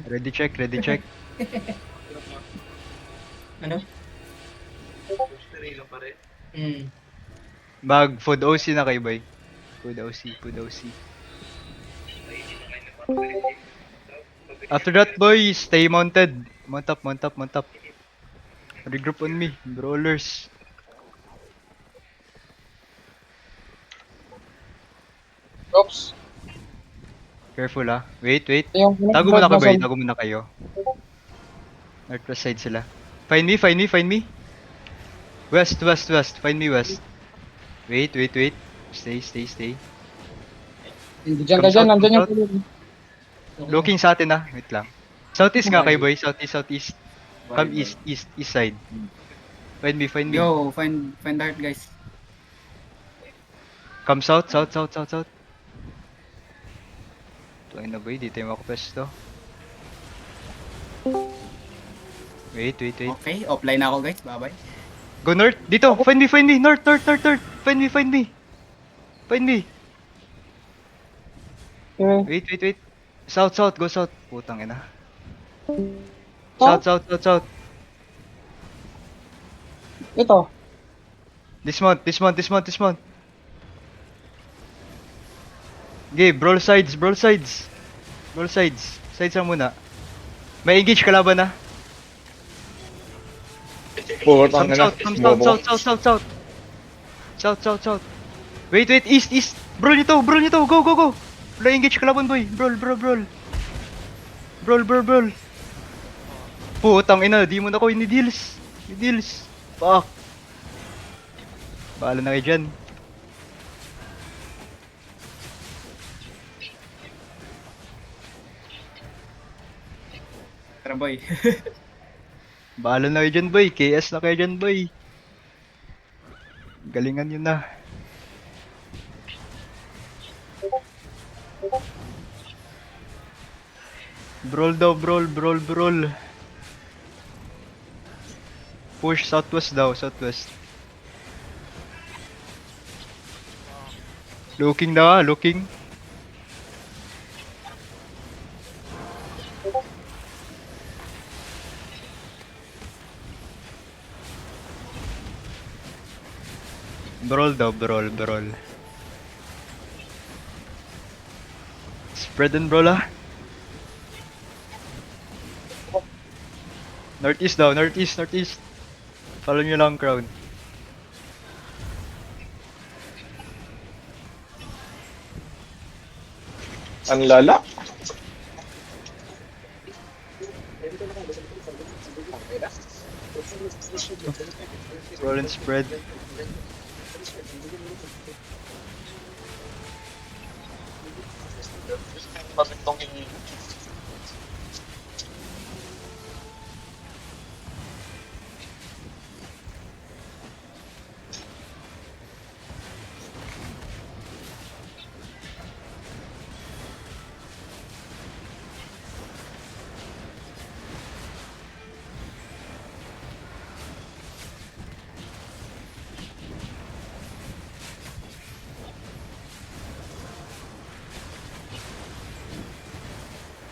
Ready check, ready check. Ano? Hmm. Mag food OC na kayo, boy. Food OC, food OC. After that, boy, stay mounted. Mount up, mount up, mount up. Regroup on me, brawlers. Oops. Careful ah. Wait, wait. Yung Tago muna kayo, boy. basal. Tago muna kayo. Northwest side sila. Find me, find me, find me. West, west, west. Find me, west. Wait, wait, wait. Stay, stay, stay. Diyan ka Come dyan, south, come nandyan yung south. tulog. Looking sa atin ah. Wait lang. Southeast nga kayo, Okay. boy. Southeast, southeast. Come east, east, east side. Find me, find me. Yo, find the heart, guys. Come south, south, south, south, south. Tuwing na, boy. Di tayo makapesto. Wait, wait, wait. Okay, offline ako, guys. Bye-bye. Go north. Dito. Find me, find me. North, north, north, north. Find me, find me. Find me. Okay. Wait, wait, wait. South, south. Go south. Putang ina. South? South, south, south, south. Ito. Dismount, dismount, dismount, dismount. Okay, brawl sides, brawl sides. Brawl sides. Sides lang muna. May engage kalaban na. Putang Come ina. south, come south, south, south, south, south. South, south, south. Wait, wait, east, east. Brawl nito, brawl nito. Go, go, go. Wala engage kalaban, boy. Brawl, brawl, brawl. Brawl, brawl, brawl. Putang ina, di mo na ko ini-deals. Ni-deals. Fuck. Bahala na kayo dyan. Tara, boy. Bahala na kayo dyan, boy. KS na kayo dyan, boy. Galingan yun na. Brawl daw, brawl, brawl, brawl. Push southwest daw, southwest. Looking daw, looking. Brawl daw, brawl, brawl. Spread and brawl ah. Northeast daw, northeast, northeast. Follow nyo lang crowd. Ang lala. Brawl and spread. Pagitong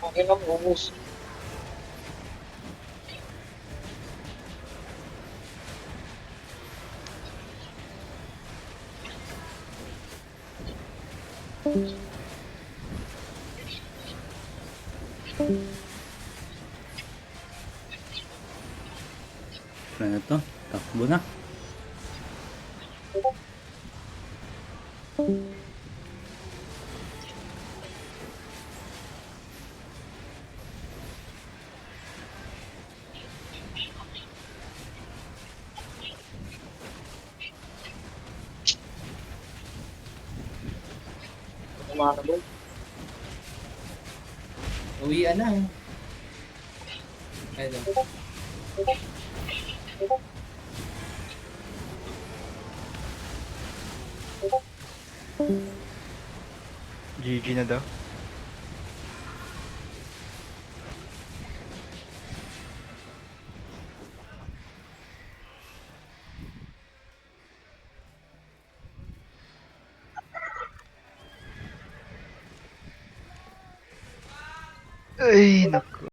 okay lang, ubus. Ano na to? Takbo na. Umakabog. Uwian na. Ayun. GG na daw. Ay, naku.